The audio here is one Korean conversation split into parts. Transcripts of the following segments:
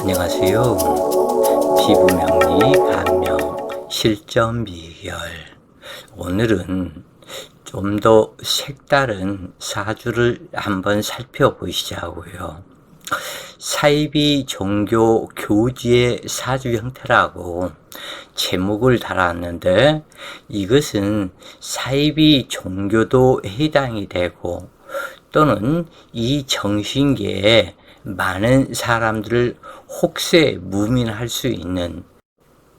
안녕하세요. 피부명리 감명 실전 비결. 오늘은 좀 더 색다른 사주를 한번 살펴보시자고요. 사이비 종교 교주의 사주 형태라고 제목을 달았는데, 이것은 사이비 종교도 해당이 되고 또는 이 정신계에 많은 사람들을 혹세 무민할 수 있는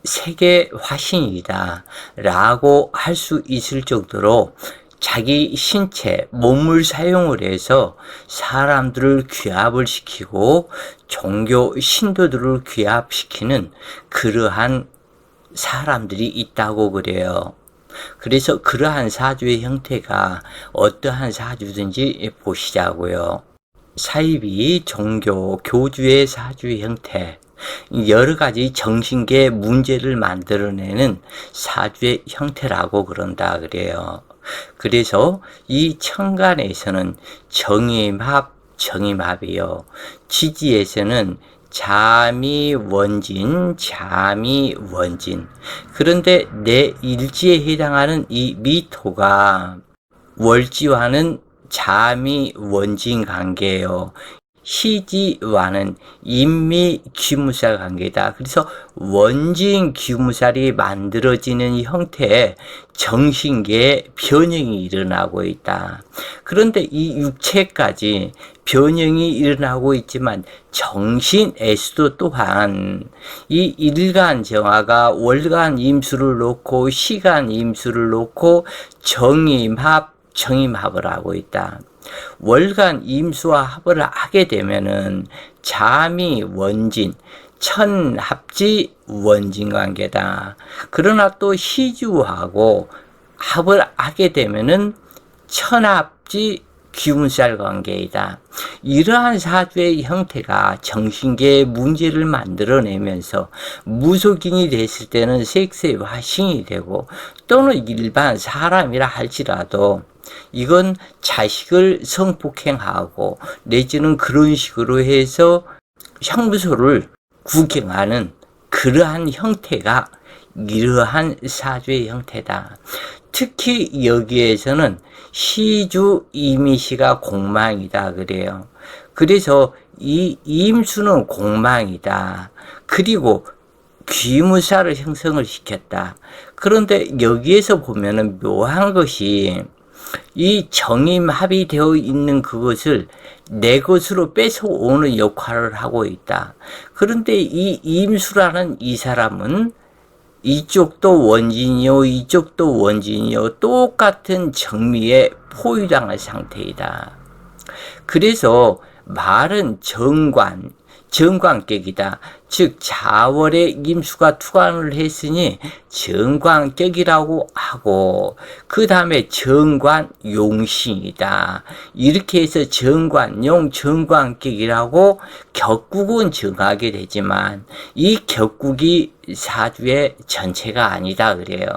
세계 화신이다 라고 할 수 있을 정도로 자기 신체, 몸을 사용을 해서 사람들을 귀합을 시키고 종교 신도들을 귀합시키는 그러한 사람들이 있다고 그래요. 그래서 그러한 사주의 형태가 어떠한 사주든지 보시자고요. 사이비 종교 교주의 사주의 형태, 여러 가지 정신계 문제를 만들어내는 사주의 형태라고 그런다 그래요. 그래서 이 천간에서는 정임합이요. 지지에서는 자미원진. 그런데 내 일지에 해당하는 이 미토가 월지와는 자미원진 관계예요. 시지와는 인미귀무살 관계다. 그래서 원진귀무살이 만들어지는 형태의 정신계의 변형이 일어나고 있다. 그런데 이 육체까지 변형이 일어나고 있지만 정신에서도 또한 이 일간 정화가 월간 임수를 놓고 시간 임수를 놓고 정임합을 하고 있다. 월간 임수와 합을 하게 되면은 자미 원진, 천합지 원진 관계다. 그러나 또 시주하고 합을 하게 되면은 천합지 귀문살 관계이다. 이러한 사주의 형태가 정신계의 문제를 만들어내면서 무속인이 됐을 때는 색세의 화신이 되고 또는 일반 사람이라 할지라도 이건 자식을 성폭행하고 내지는 그런 식으로 해서 형부소를 구경하는 그러한 형태가 이러한 사주의 형태다. 특히 여기에서는 시주 이미시가 공망이다 그래요. 그래서 이 임수는 공망이다. 그리고 귀무사를 형성을 시켰다. 그런데 여기에서 보면은 묘한 것이 이 정임합이 되어 있는 그것을 내 것으로 뺏어오는 역할을 하고 있다. 그런데 이 임수라는 이 사람은 이쪽도 원진이요, 이쪽도 원진이요, 똑같은 정미에 포위당할 상태이다. 그래서 말은 정관격이다. 즉 자월에 임수가 투관을 했으니 정관격이라고 하고, 그 다음에 정관용신이다. 이렇게 해서 정관용, 정관격이라고 격국은 정하게 되지만 이 격국이 사주의 전체가 아니다 그래요.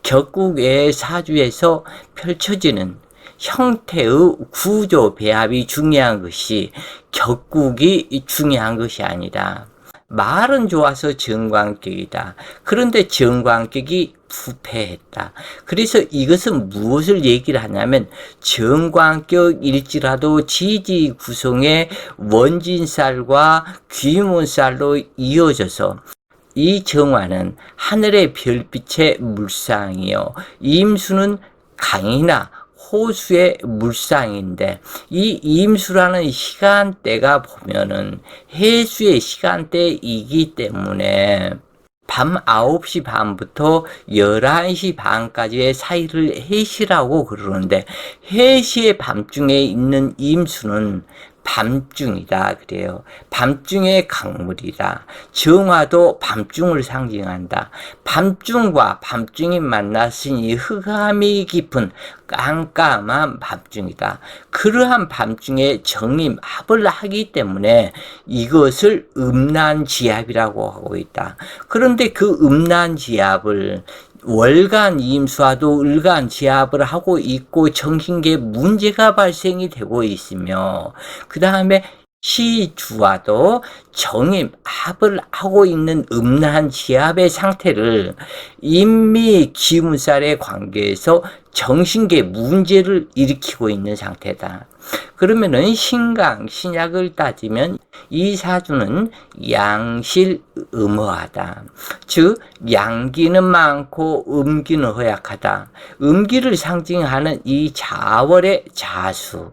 격국의 사주에서 펼쳐지는 형태의 구조 배합이 중요한 것이 격국이 중요한 것이 아니다. 말은 좋아서 정관격이다. 그런데 정관격이 부패했다. 그래서 이것은 무엇을 얘기를 하냐면 정관격일지라도 지지 구성의 원진살과 귀문살로 이어져서 이 정화는 하늘의 별빛의 물상이요, 임수는 강이나 호수의 물상인데, 이 임수라는 시간대가 보면은 해수의 시간대이기 때문에 밤 9시 반부터 11시 반까지의 사이를 해시라고 그러는데, 해시의 밤중에 있는 임수는 밤중이다 그래요. 밤중의 강물이다. 정화도 밤중을 상징한다. 밤중과 밤중이 만났으니 흑암이 깊은 깜깜한 밤중이다. 그러한 밤중에 정임합을 하기 때문에 이것을 음란지합이라고 하고 있다. 그런데 그 음란지합을 월간 임수와도 을간 지합을 하고 있고 정신계에 문제가 발생이 되고 있으며, 그 다음에 시주와도 정임합을 하고 있는 음란 지합의 상태를 인미기문살의 관계에서 정신계 문제를 일으키고 있는 상태다. 그러면은 신강, 신약을 따지면 이 사주는 양실음허하다. 즉 양기는 많고 음기는 허약하다. 음기를 상징하는 이 자월의 자수,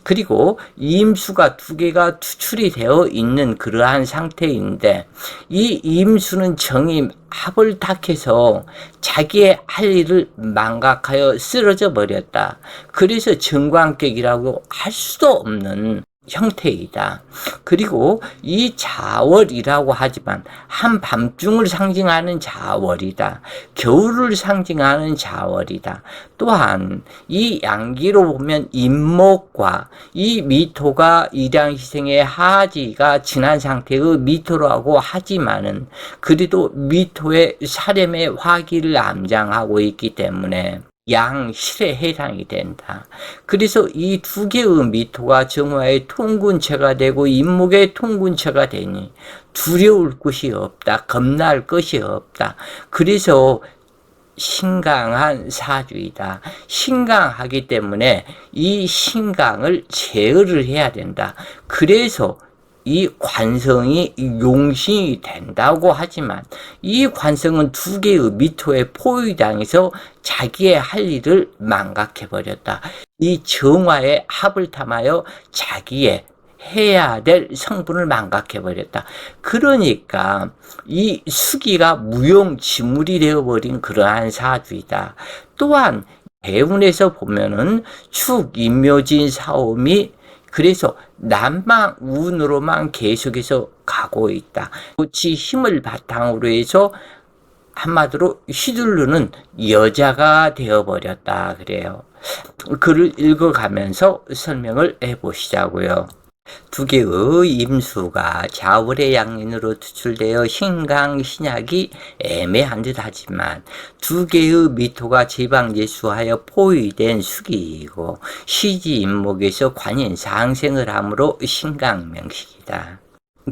그리고 임수가 두 개가 투출이 되어 있는 그러한 상태인데, 이 임수는 정임합을 탁해서 자기의 할 일을 망각하여 쓰러져 버렸다. 그래서 정관격이라고 할 수도 없는 형태이다. 그리고 이 자월이라고 하지만 한밤중을 상징하는 자월이다. 겨울을 상징하는 자월이다. 또한 이 양기로 보면 임목과 이 미토가 일양희생의 하지가 지난 상태의 미토라고 하지만은 그래도 미토의 사렴의 화기를 암장하고 있기 때문에 양실에 해당이 된다. 그래서 이 두 개의 미토가 정화의 통군체가 되고 임목의 통군체가 되니 두려울 것이 없다. 겁날 것이 없다. 그래서 신강한 사주이다. 신강하기 때문에 이 신강을 제어를 해야 된다. 그래서 이 관성이 용신이 된다고 하지만 이 관성은 두 개의 미토에 포위당해서 자기의 할 일을 망각해버렸다. 이 정화의 합을 탐하여 자기의 해야 될 성분을 망각해버렸다. 그러니까 이 수기가 무용지물이 되어버린 그러한 사주이다. 또한 대운에서 보면은 축, 임묘진, 사오미, 그래서 남방운으로만 계속해서 가고 있다. 그치 힘을 바탕으로 해서 한마디로 휘두르는 여자가 되어버렸다 그래요. 글을 읽어가면서 설명을 해보시자고요. 두 개의 임수가 자월의 양인으로 투출되어 신강, 신약이 애매한 듯 하지만 두 개의 미토가 지방예수하여 포위된 수기이고 시지 임목에서 관인 상생을 하므로 신강명식이다.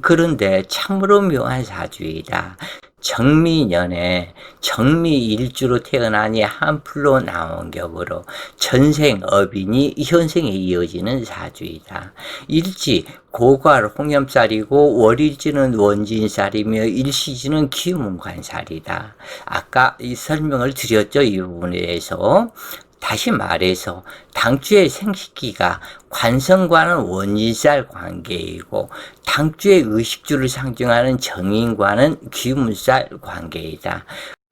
그런데 참으로 묘한 사주이다. 정미년에 정미일주로 태어나니 한풀로 나온 격으로 전생업인이 현생에 이어지는 사주이다. 일지 고괄 홍염살이고 월일지는 원진살이며 일시지는 기문관살이다. 아까 이 설명을 드렸죠. 이 부분에 대해서. 다시 말해서 당주의 생식기가 관성과는 원진살 관계이고 당주의 의식주를 상징하는 정인과는 귀문살 관계이다.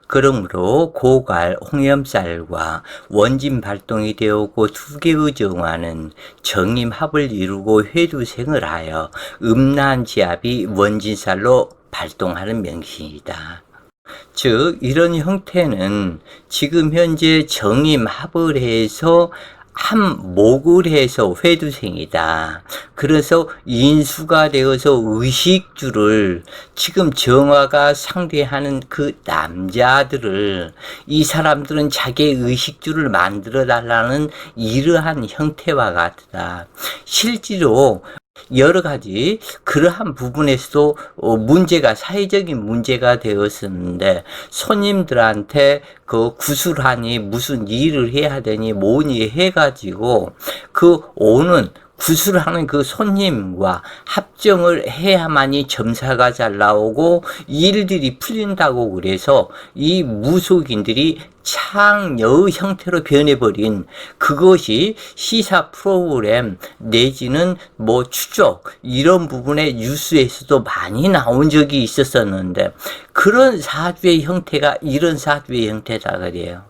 그러므로 고괄, 홍염살과 원진 발동이 되었고 두 개의 정화는 정임합을 이루고 회두생을 하여 음란지합이 원진살로 발동하는 명신이다. 즉 이런 형태는 지금 현재 정임합을 해서 한목을 해서 회두생이다. 그래서 인수가 되어서 의식주를 지금 정화가 상대하는 그 남자들을 이 사람들은 자기의 의식주를 만들어 달라는 이러한 형태와 같다. 실제로 여러 가지 그러한 부분에서도 문제가 사회적인 문제가 되었었는데 손님들한테 그 구술하니 무슨 일을 해야 되니 뭐니 해가지고 그 오는 구술하는 그 손님과 합정을 해야만이 점사가 잘 나오고 일들이 풀린다고 그래서 이 무속인들이 창녀의 형태로 변해버린 그것이 시사 프로그램 내지는 뭐 추적 이런 부분의 뉴스에서도 많이 나온 적이 있었었는데 그런 사주의 형태가 이런 사주의 형태다 그래요.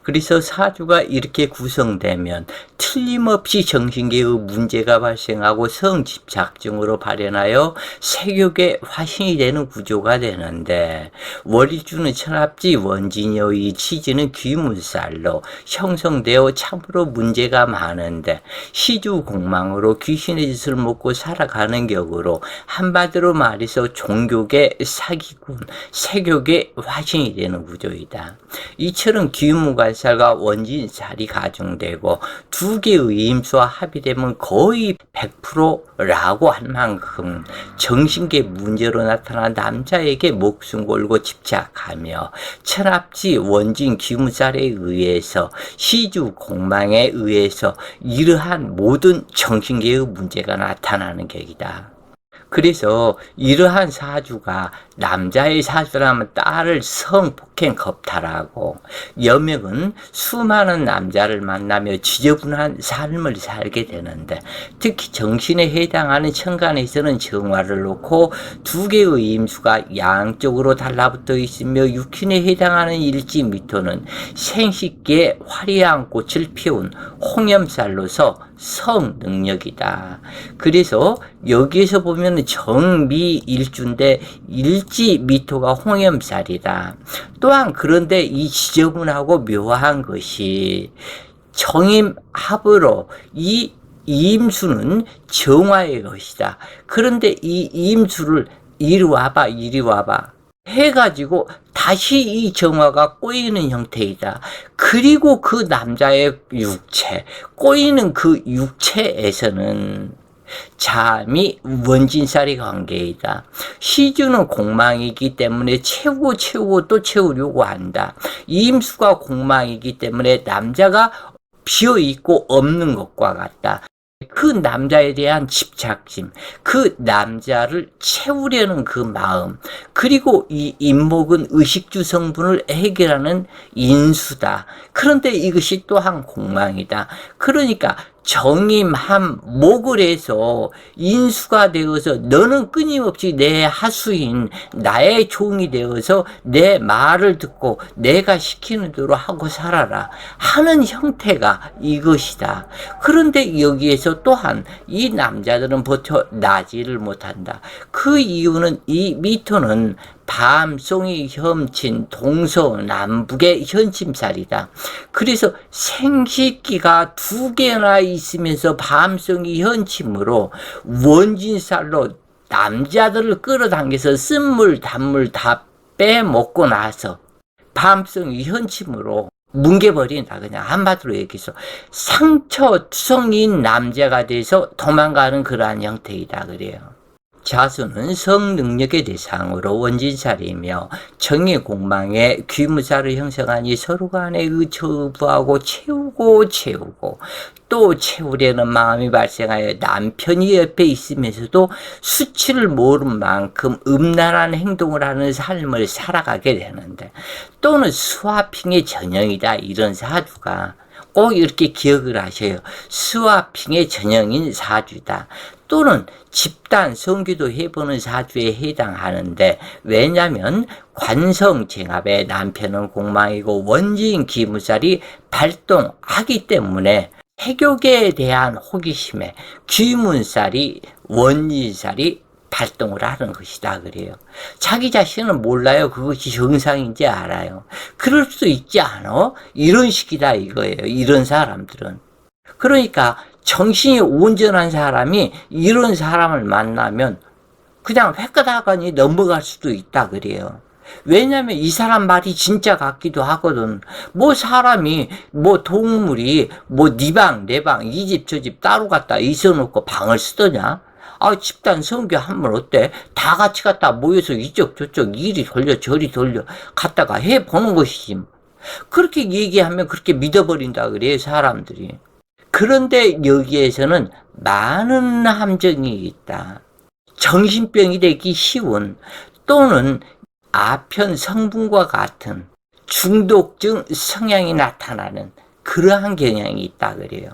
그래서 사주가 이렇게 구성되면 틀림없이 정신계의 문제가 발생하고 성집착증으로 발현하여 세욕의 화신이 되는 구조가 되는데 월일주는 천합지 원진여의 치지는 귀문살로 형성되어 참으로 문제가 많은데 시주공망으로 귀신의 짓을 먹고 살아가는 격으로 한마디로 말해서 종교계 사기꾼, 세욕의 화신이 되는 구조이다. 이처럼 귀문관 귀문살과 원진살이 가중되고 두 개의 임수와 합의되면 거의 100%라고 할 만큼 정신계 문제로 나타난 남자에게 목숨 걸고 집착하며 천합지 원진 귀문살에 의해서 시주 공망에 의해서 이러한 모든 정신계의 문제가 나타나는 격이다. 그래서 이러한 사주가 남자의 사주라면 딸을 성폭행 겁탈하고 여명은 수많은 남자를 만나며 지저분한 삶을 살게 되는데 특히 정신에 해당하는 천간에서는 정화를 놓고 두 개의 임수가 양쪽으로 달라붙어 있으며 육hin에 해당하는 일지미토는 생식기에 화려한 꽃을 피운 홍염살로서 성능력이다. 그래서 여기에서 보면 정미일주인데 일지미토가 홍염살이다. 또한 그런데 이 지저분하고 묘한 것이 정임합으로 이 임수는 정화의 것이다. 그런데 이 임수를 이리 와봐 해가지고 다시 이 정화가 꼬이는 형태이다. 그리고 그 남자의 육체, 꼬이는 그 육체에서는 잠이 원진살이 관계이다. 시주는 공망이기 때문에 채우고 또 채우려고 한다. 임수가 공망이기 때문에 남자가 비어있고 없는 것과 같다. 그 남자에 대한 집착심, 그 남자를 채우려는 그 마음, 그리고 이 임목은 의식주 성분을 해결하는 인수다. 그런데 이것이 또한 공망이다. 그러니까 정임한 목을 해서 인수가 되어서 너는 끊임없이 내 하수인 나의 종이 되어서 내 말을 듣고 내가 시키는 대로 하고 살아라 하는 형태가 이것이다. 그런데 여기에서 또한 이 남자들은 버텨 나지를 못한다. 그 이유는 이 미토는 밤송이 혐친 동서남북의 현침살이다. 그래서 생식기가 두 개나 있으면서 밤송이 현침으로 원진살로 남자들을 끌어당겨서 쓴물 단물 다 빼먹고 나서 밤송이 현침으로 뭉개버린다. 그냥 한마디로 얘기해서 상처투성인 남자가 돼서 도망가는 그러한 형태이다 그래요. 자수는 성능력의 대상으로 원진살이며 정의공망에 귀무살을 형성하니 서로 간에 의처부하고 채우고 또 채우려는 마음이 발생하여 남편이 옆에 있으면서도 수치를 모른 만큼 음란한 행동을 하는 삶을 살아가게 되는데 또는 스와핑의 전형이다. 이런 사주가 꼭 이렇게 기억을 하셔요. 스와핑의 전형인 사주다. 또는 집단 성기도 해보는 사주에 해당하는데 왜냐하면 관성쟁합에 남편은 공망이고 원진 기무살이 발동하기 때문에 해교계에 대한 호기심에 귀문살이 원진살이 발동을 하는 것이다 그래요. 자기 자신은 몰라요. 그것이 정상인지 알아요. 그럴 수도 있지 않아? 이런 식이다 이거예요. 이런 사람들은. 그러니까 정신이 온전한 사람이 이런 사람을 만나면 그냥 획가닥하니 넘어갈 수도 있다 그래요. 왜냐면 이 사람 말이 진짜 같기도 하거든. 뭐 사람이 뭐 동물이 뭐 네 방 내 방 이 집 저 집 따로 갖다 있어놓고 방을 쓰더냐? 집단 성교 하면 어때? 다 같이 갖다 모여서 이쪽 저쪽 이리 돌려 저리 돌려 갖다가 해보는 것이지. 그렇게 얘기하면 그렇게 믿어버린다 그래요 사람들이. 그런데 여기에서는 많은 함정이 있다. 정신병이 되기 쉬운 또는 아편 성분과 같은 중독증 성향이 나타나는 그러한 경향이 있다 그래요.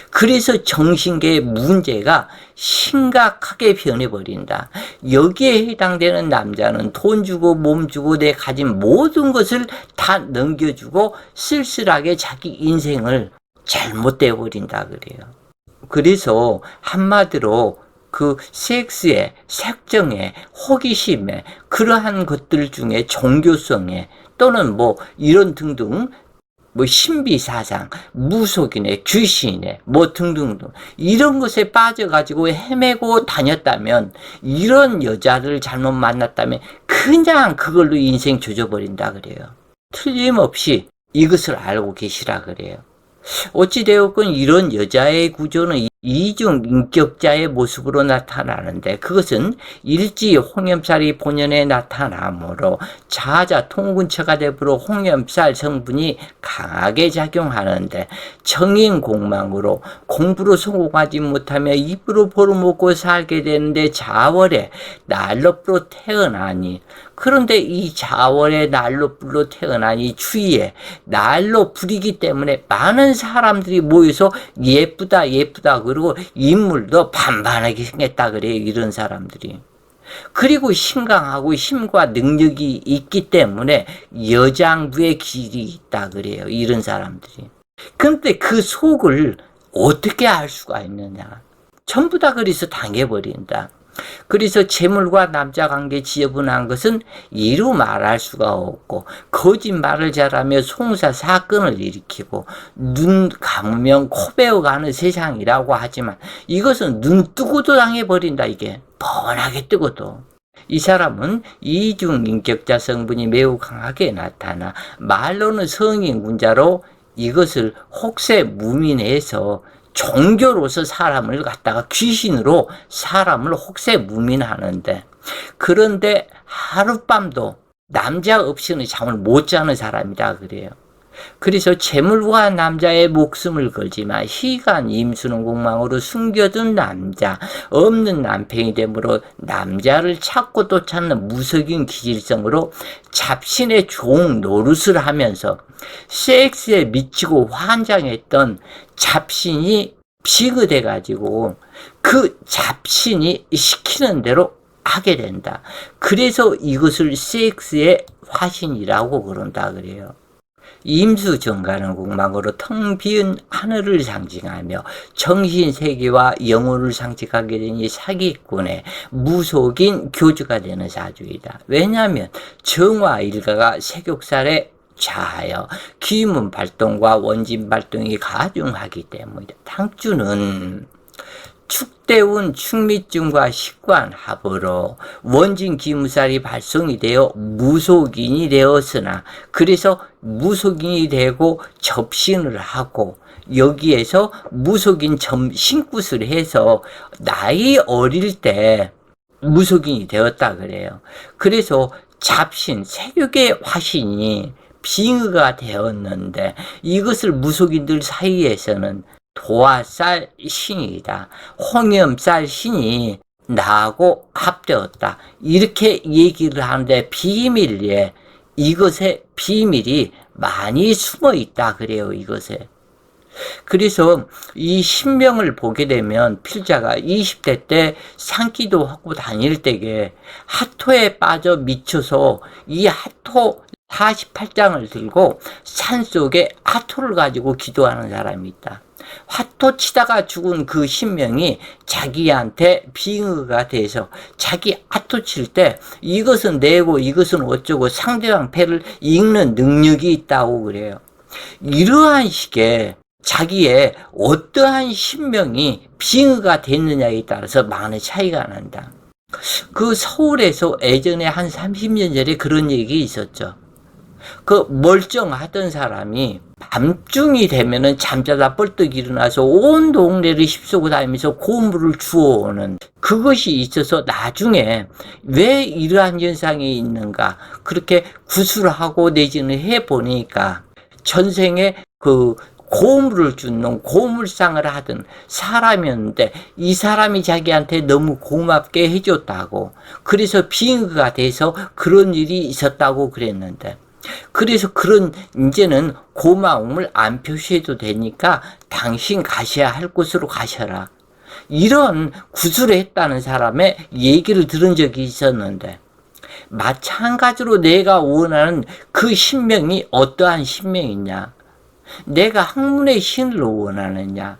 그래서 정신계의 문제가 심각하게 변해버린다. 여기에 해당되는 남자는 돈 주고 몸 주고 내 가진 모든 것을 다 넘겨주고 쓸쓸하게 자기 인생을 잘못되어 버린다 그래요. 그래서 한마디로 그 섹스에, 색정에, 호기심에, 그러한 것들 중에 종교성에 또는 뭐 이런 등등 뭐 신비사상, 무속이네, 귀신이네, 뭐 등등등 이런 것에 빠져가지고 헤매고 다녔다면 이런 여자를 잘못 만났다면 그냥 그걸로 인생 조져버린다 그래요. 틀림없이 이것을 알고 계시라 그래요. 어찌되었건 이런 여자의 구조는 이중 인격자의 모습으로 나타나는데 그것은 일지 홍염살이 본연에 나타나므로 자자 통근처가 되므로 홍염살 성분이 강하게 작용하는데 정인공망으로 공부로 성공하지 못하며 입으로 벌어먹고 살게 되는데 자월에 난로불로 태어나니 그런데 이 자월에 난로불로 태어나니 주위에 난로불이기 때문에 많은 사람들이 모여서 예쁘다 예쁘다 그리고 인물도 반반하게 생겼다 그래요. 이런 사람들이. 그리고 신강하고 힘과 능력이 있기 때문에 여장부의 길이 있다 그래요. 이런 사람들이. 근데 그 속을 어떻게 알 수가 있느냐. 전부 다 그래서 당해버린다. 그래서 재물과 남자 관계 지저분한 것은 이루 말할 수가 없고 거짓말을 잘하며 송사 사건을 일으키고 눈 감으면 코 베어가는 세상이라고 하지만 이것은 눈 뜨고도 당해버린다. 이게 뻔하게 뜨고도. 이 사람은 이중인격자 성분이 매우 강하게 나타나 말로는 성인군자로 이것을 혹세무민해서 종교로서 사람을 갖다가 귀신으로 사람을 혹세무민하는데 그런데 하룻밤도 남자 없이는 잠을 못 자는 사람이다 그래요. 그래서 재물과 남자의 목숨을 걸지만 희간 임수는 공망으로 숨겨둔 남자 없는 남편이 되므로 남자를 찾고 또 찾는 무석인 기질성으로 잡신의 종 노릇을 하면서 섹스에 미치고 환장했던 잡신이 비그돼 가지고 그 잡신이 시키는 대로 하게 된다. 그래서 이것을 섹스의 화신이라고 그런다 그래요. 임수정가는 공망으로 텅 비은 하늘을 상징하며 정신세계와 영혼을 상징하게 되니 사기꾼의 무속인 교주가 되는 사주이다. 왜냐하면 정화일가가 세격살에 좌하여 기문 발동과 원진 발동이 가중하기 때문이다. 당주는 축대운 축미증과 식관 합으로 원진 기무살이 발송이 되어 무속인이 되었으나 그래서 무속인이 되고 접신을 하고 여기에서 무속인 신굿을 해서 나이 어릴 때 무속인이 되었다 그래요. 그래서 잡신 세력의 화신이 빙의가 되었는데 이것을 무속인들 사이에서는 도화살 신이다. 홍염살 신이 나하고 합되었다. 이렇게 얘기를 하는데 비밀리에 이것의 비밀이 많이 숨어 있다 그래요. 이것에. 그래서 이 신명을 보게 되면 필자가 20대 때 산기도 하고 다닐 때에 하토에 빠져 미쳐서 이 하토 48장을 들고 산속에 하토를 가지고 기도하는 사람이 있다. 화토 치다가 죽은 그 신명이 자기한테 빙의가 돼서 자기 하토 칠 때 이것은 내고 이것은 어쩌고 상대방 패를 읽는 능력이 있다고 그래요. 이러한 식의 자기의 어떠한 신명이 빙의가 됐느냐에 따라서 많은 차이가 난다. 그 서울에서 예전에 한 30년 전에 그런 얘기 있었죠. 그 멀쩡하던 사람이 밤중이 되면은 잠자다 벌떡 일어나서 온 동네를 휩쓰고 다니면서 고물을 주워오는 그것이 있어서 나중에 왜 이러한 현상이 있는가 그렇게 구술하고 내지는 해보니까 전생에 그 고물을 주는 고물상을 하던 사람이었는데 이 사람이 자기한테 너무 고맙게 해줬다고 그래서 빙의가 돼서 그런 일이 있었다고 그랬는데 그래서 그런 이제는 고마움을 안 표시해도 되니까 당신 가셔야 할 곳으로 가셔라. 이런 구술을 했다는 사람의 얘기를 들은 적이 있었는데 마찬가지로 내가 원하는 그 신명이 어떠한 신명이냐. 내가 학문의 신을 원하느냐.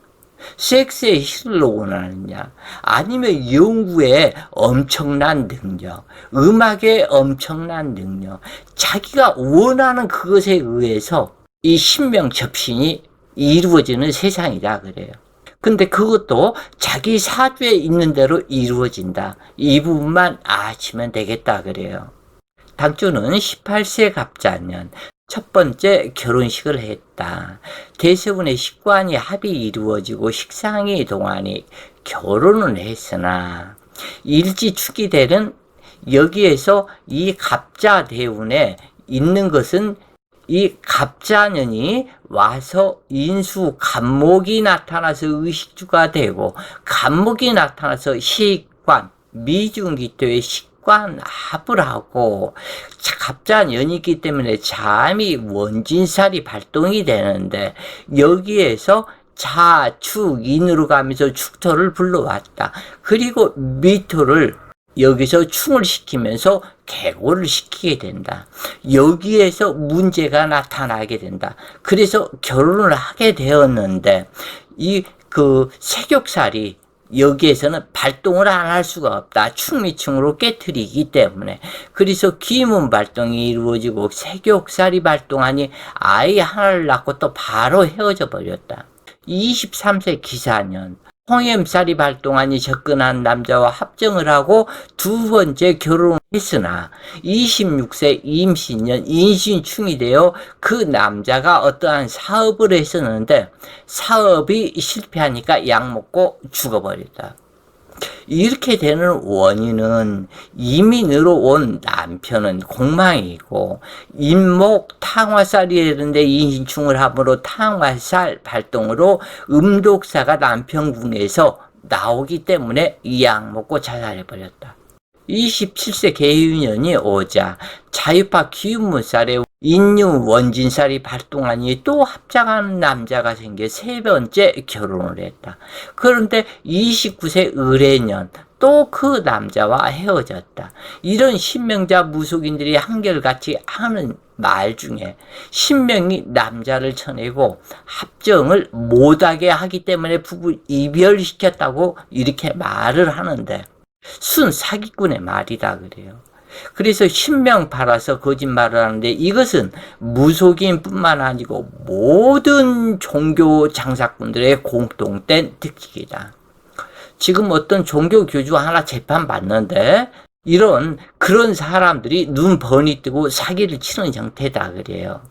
섹스의 신을 원하느냐 아니면 연구의 엄청난 능력 음악의 엄청난 능력 자기가 원하는 그것에 의해서 이 신명 접신이 이루어지는 세상이다 그래요. 근데 그것도 자기 사주에 있는 대로 이루어진다. 이 부분만 아시면 되겠다 그래요. 당초는 18세 갑자년 첫 번째 결혼식을 했다. 대서분의 식관이 합이 이루어지고 식상이 동안이 결혼을 했으나 일지축이되는 여기에서 이 갑자 대운에 있는 것은 이 갑자년이 와서 인수 갑목이 나타나서 의식주가 되고 갑목이 나타나서 식관 미중기토의 식관 합을 하고 갑자년이기 때문에 잠이 원진살이 발동이 되는데 여기에서 자축인으로 가면서 축토를 불러왔다. 그리고 미토를 여기서 충을 시키면서 개고를 시키게 된다. 여기에서 문제가 나타나게 된다. 그래서 결혼을 하게 되었는데 세격살이 여기에서는 발동을 안 할 수가 없다. 충미충으로 깨트리기 때문에. 그래서 기문 발동이 이루어지고 세격살이 발동하니 아이 하나를 낳고 또 바로 헤어져 버렸다. 23세 기사년 홍염살이 발동하니 접근한 남자와 합정을 하고 두 번째 결혼을 했으나 26세 임신년 인신충이 되어 그 남자가 어떠한 사업을 했었는데 사업이 실패하니까 약 먹고 죽어버렸다. 이렇게 되는 원인은 이민으로 온 남편은 공망이고 임목 탕화살이 되는데 인신충을 함으로 탕화살 발동으로 음독사가 남편궁에서 나오기 때문에 이 약 먹고 자살해버렸다. 27세 계유년이 오자 자유파 기운문살에 인유 원진살이 발동하니 또 합장하는 남자가 생겨 세 번째 결혼을 했다. 그런데 29세 을해년 또 그 남자와 헤어졌다. 이런 신명자 무속인들이 한결같이 하는 말 중에 신명이 남자를 쳐내고 합정을 못하게 하기 때문에 부부 이별시켰다고 이렇게 말을 하는데 순 사기꾼의 말이다 그래요. 그래서 신명 팔아서 거짓말을 하는데 이것은 무속인뿐만 아니고 모든 종교 장사꾼들의 공통된 특징이다. 지금 어떤 종교 교주 하나 재판받는데 그런 사람들이 눈 번이 뜨고 사기를 치는 형태다 그래요.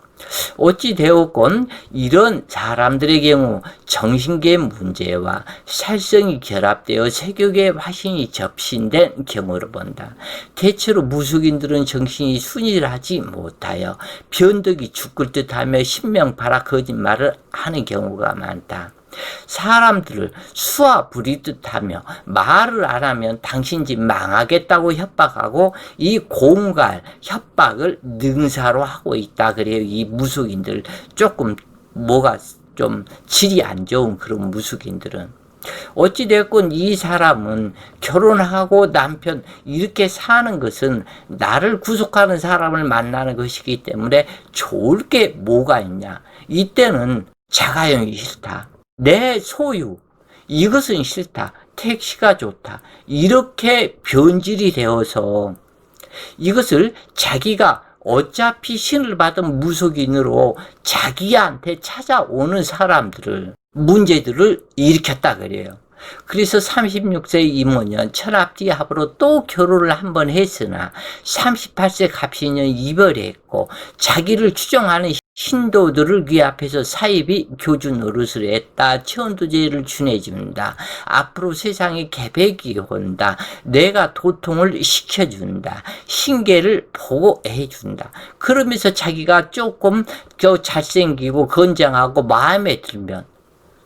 어찌 되었건 이런 사람들의 경우 정신계 문제와 살성이 결합되어 세격의 화신이 접신된 경우로 본다. 대체로 무속인들은 정신이 순일하지 못하여 변덕이 죽을 듯하며 신명파라 거짓말을 하는 경우가 많다. 사람들을 수와 부리듯하며 말을 안 하면 당신 집 망하겠다고 협박하고 이 공갈 협박을 능사로 하고 있다 그래요. 이 무속인들 조금 뭐가 좀 질이 안 좋은 그런 무속인들은 어찌됐건 이 사람은 결혼하고 남편 이렇게 사는 것은 나를 구속하는 사람을 만나는 것이기 때문에 좋을 게 뭐가 있냐. 이때는 자가용이 싫다. 내 소유 이것은 싫다. 택시가 좋다. 이렇게 변질이 되어서 이것을 자기가 어차피 신을 받은 무속인으로 자기한테 찾아오는 사람들을 문제들을 일으켰다 그래요. 그래서 36세 임원년 천합지합으로 또 결혼을 한번 했으나 38세 갑신년 이별했고 자기를 추종하는 신도들을 귀 앞에서 사입이 교주 노릇을 했다. 천도제를 준해준다. 앞으로 세상에 계백이 온다. 내가 도통을 시켜준다. 신계를 보호해준다. 그러면서 자기가 조금 잘생기고 건장하고 마음에 들면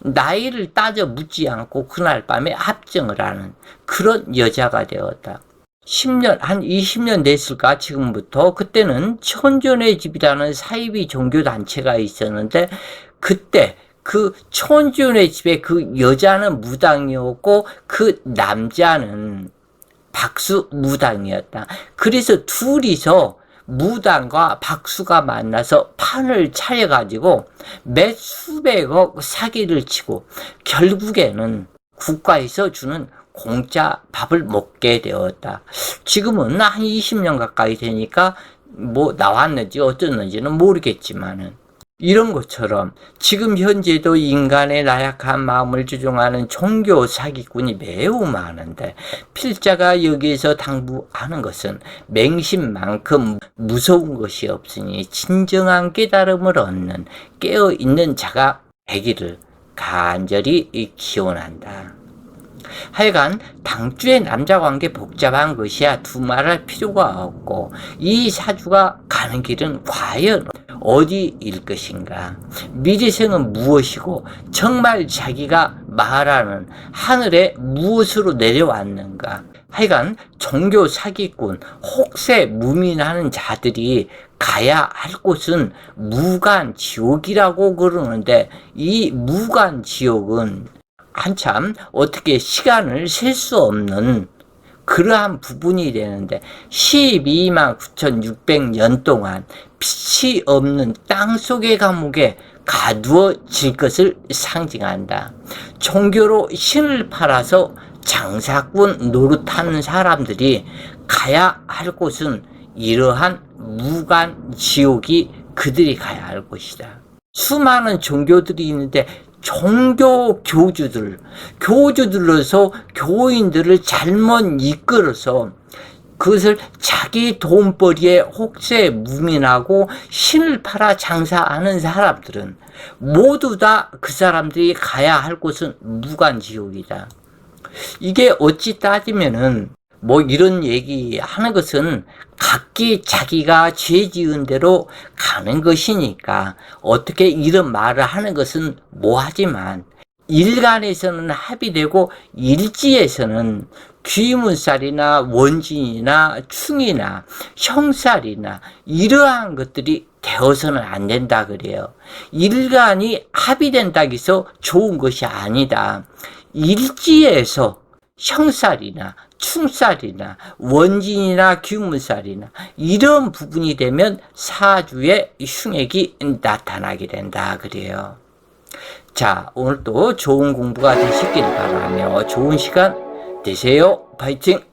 나이를 따져 묻지 않고 그날 밤에 합정을 하는 그런 여자가 되었다. 20년 됐을까 지금부터. 그때는 천존의 집이라는 사이비 종교단체가 있었는데 그때 그 천존의 집에 그 여자는 무당이었고 그 남자는 박수 무당이었다. 그래서 둘이서 무당과 박수가 만나서 판을 차려가지고 몇 수백억 사기를 치고 결국에는 국가에서 주는 공짜 밥을 먹게 되었다. 지금은 한 20년 가까이 되니까 뭐 나왔는지 어쩌는지는 모르겠지만은 이런 것처럼 지금 현재도 인간의 나약한 마음을 조종하는 종교 사기꾼이 매우 많은데, 필자가 여기에서 당부하는 것은 맹신만큼 무서운 것이 없으니 진정한 깨달음을 얻는 깨어있는 자가 되기를 간절히 기원한다. 하여간 당주의 남자관계 복잡한 것이야 두말할 필요가 없고, 이 사주가 가는 길은 과연 어디일 것인가? 미래생은 무엇이고 정말 자기가 말하는 하늘에 무엇으로 내려왔는가? 하여간 종교 사기꾼, 혹세 무민하는 자들이 가야 할 곳은 무간 지옥이라고 그러는데, 이 무간 지옥은 한참 어떻게 시간을 셀 수 없는 그러한 부분이 되는데, 12만 9,600년 동안 빛이 없는 땅속의 감옥에 가두어질 것을 상징한다. 종교로 신을 팔아서 장사꾼 노릇하는 사람들이 가야 할 곳은 이러한 무간 지옥이 그들이 가야 할 곳이다. 수많은 종교들이 있는데 종교 교주들로서 교인들을 잘못 이끌어서 그것을 자기 돈벌이에 혹세 무민하고 신을 팔아 장사하는 사람들은 모두 다 그 사람들이 가야 할 곳은 무간지옥이다. 이게 어찌 따지면은 이런 얘기 하는 것은 각기 자기가 죄 지은 대로 가는 것이니까 어떻게 이런 말을 하는 것은 뭐하지만, 일간에서는 합의되고 일지에서는 귀문살이나 원진이나 충이나 형살이나 이러한 것들이 되어서는 안 된다 그래요. 일간이 합의된다고 해서 좋은 것이 아니다. 일지에서 형살이나 충살이나 원진이나 귀문살이나 이런 부분이 되면 사주에 흉액이 나타나게 된다 그래요. 자, 오늘도 좋은 공부가 되시길 바라며 좋은 시간 되세요. 파이팅!